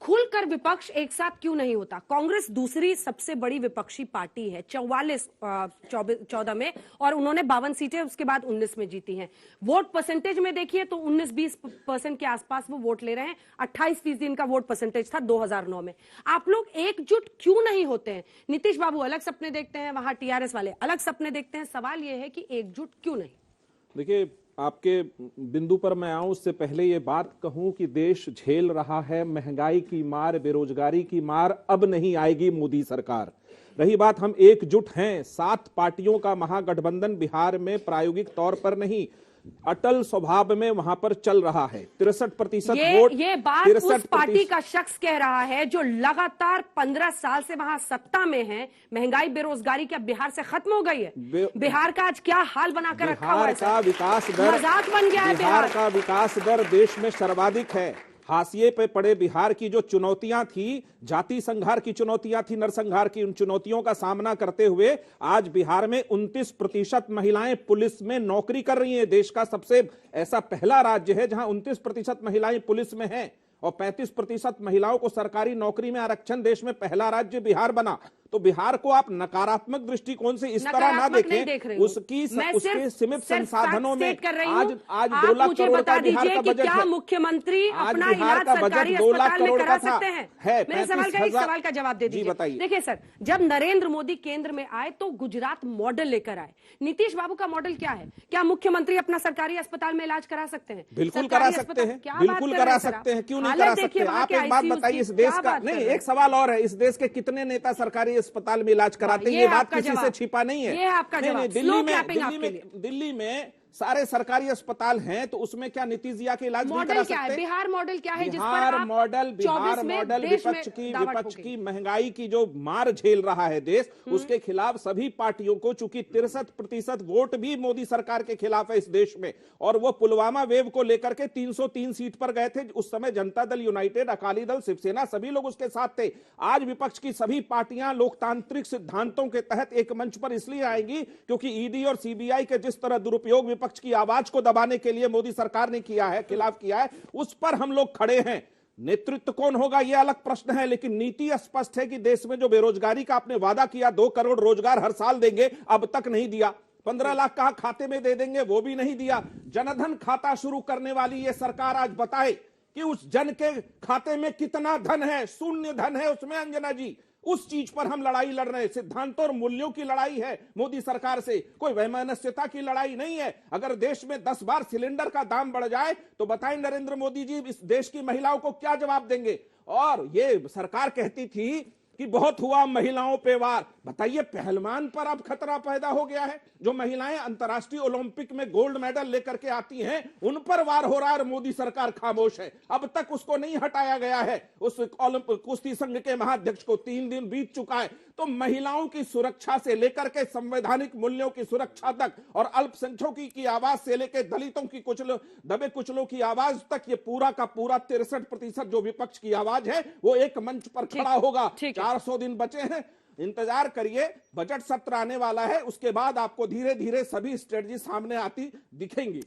खुलकर विपक्ष एक साथ क्यों नहीं होता? कांग्रेस दूसरी सबसे बड़ी विपक्षी पार्टी है, 14 में, और उन्होंने 52 सीटें उसके बाद 19 में जीती हैं। वोट परसेंटेज में देखिए तो 19-20% के आसपास वो वोट ले रहे हैं। 28% इनका वोट परसेंटेज था 2009 में। आप लोग एकजुट क्यों नहीं होते हैं? नीतीश बाबू अलग सपने देखते हैं, वहां टीआरएस वाले अलग सपने देखते हैं। सवाल यह है कि एकजुट क्यों नहीं? देखिए, आपके बिंदु पर मैं आऊं उससे पहले ये बात कहूं कि देश झेल रहा है महंगाई की मार, बेरोजगारी की मार। अब नहीं आएगी मोदी सरकार। रही बात, हम एकजुट हैं। 7 पार्टियों का महागठबंधन बिहार में प्रायोगिक तौर पर नहीं, अटल स्वभाव में वहां पर चल रहा है। 63% वोट। ये बात उस पार्टी का शख्स कह रहा है जो लगातार 15 साल से वहां सत्ता में है। महंगाई बेरोजगारी क्या बिहार से खत्म हो गई है? बिहार का आज क्या हाल बनाकर रखा हुआ है? बिहार का विकास दर मजाक बन गया है। बिहार का विकास दर देश में सर्वाधिक है। हाशिए पे पड़े बिहार की जो चुनौतियां थी, जाति संघार की चुनौतियां थी, नरसंहार की, उन चुनौतियों का सामना करते हुए आज बिहार में 29% महिलाएं पुलिस में नौकरी कर रही हैं। देश का सबसे ऐसा पहला राज्य है जहां 29% महिलाएं पुलिस में हैं और 35% महिलाओं को सरकारी नौकरी में आरक्षण। देश में पहला राज्य बिहार बना। तो बिहार को आप नकारात्मक दृष्टिकोण से इस तरह ना देखें। उसके सीमित संसाधनों में आज 2 लाख करोड़ का बिहार का बजट है। मुख्यमंत्री अपना बिहार का बजट 2 लाख करोड़ का था। मेरे सवाल का जवाब दे दीजिए। बताइए। देखिए सर, जब नरेंद्र मोदी केंद्र में आए तो गुजरात मॉडल लेकर आए। नीतीश बाबू का मॉडल क्या है? क्या मुख्यमंत्री अपना सरकारी अस्पताल में इलाज करा सकते हैं? बिल्कुल करा सकते हैं, बिल्कुल करा सकते हैं। क्यों नहीं करा सकते? आप एक बात बताइए, इस देश का नहीं, एक सवाल और है, इस देश के कितने नेता सरकारी अस्पताल में इलाज कराते हैं? ये बात किसी से छिपा नहीं है। ये आपका जवाब। दिल्ली में सारे सरकारी अस्पताल हैं, तो उसमें क्या नीतीश जी के इलाज नहीं करा सकते? बिहार मॉडल क्या है? बिहार मॉडल विपक्ष की महंगाई की जो मार झेल रहा है देश, उसके खिलाफ सभी पार्टियों को, चूंकि 63% वोट भी मोदी सरकार के खिलाफ है इस देश में, और वो पुलवामा वेव को लेकर के 303 सीट पर गए थे। उस समय जनता दल यूनाइटेड, अकाली दल, शिवसेना, सभी लोग उसके साथ थे। आज विपक्ष की सभी पार्टियां लोकतांत्रिक सिद्धांतों के तहत एक मंच पर इसलिए आएंगी क्योंकि ईडी और सीबीआई के जिस तरह दुरुपयोग विपक्ष की आवाज को दबाने के लिए मोदी सरकार ने किया है, खिलाफ किया है, उस पर हम लोग खड़े हैं। नेतृत्व कौन होगा यह अलग प्रश्न है, लेकिन नीति स्पष्ट है कि देश में जो बेरोजगारी का आपने वादा किया, 2 करोड़ रोजगार हर साल देंगे, अब तक नहीं दिया। 15 लाख कहा खाते में दे देंगे, वो भी नहीं दिया। जनधन खाता शुरू करने वाली ये सरकार आज बताए कि उस जन के खाते में कितना धन है। शून्य धन है उसमें, अंजना जी। उस चीज पर हम लड़ाई लड़ रहे हैं। सिद्धांतों और मूल्यों की लड़ाई है मोदी सरकार से, कोई वैमनस्यता की लड़ाई नहीं है। अगर देश में 10 बार सिलेंडर का दाम बढ़ जाए तो बताएं नरेंद्र मोदी जी इस देश की महिलाओं को क्या जवाब देंगे? और ये सरकार कहती थी कि बहुत हुआ महिलाओं पे वार। बताइए, पहलवान पर अब खतरा पैदा हो गया है। जो महिलाएं अंतर्राष्ट्रीय ओलंपिक में गोल्ड मेडल लेकर के आती हैं, उन पर वार हो रहा है और मोदी सरकार खामोश है। अब तक उसको नहीं हटाया गया है। उस कुश्ती संघ के महाध्यक्ष को 3 दिन बीत चुका है। तो महिलाओं की सुरक्षा से लेकर के संवैधानिक मूल्यों की सुरक्षा तक, और अल्पसंख्यकों की आवाज से लेकर दलितों की दबे कुचलों की आवाज तक, ये पूरा का पूरा 63% जो विपक्ष की आवाज है वो एक मंच पर खड़ा होगा। 400 दिन बचे हैं, इंतजार करिए। बजट सत्र आने वाला है, उसके बाद आपको धीरे धीरे सभी स्ट्रेटजी सामने आती दिखेंगी।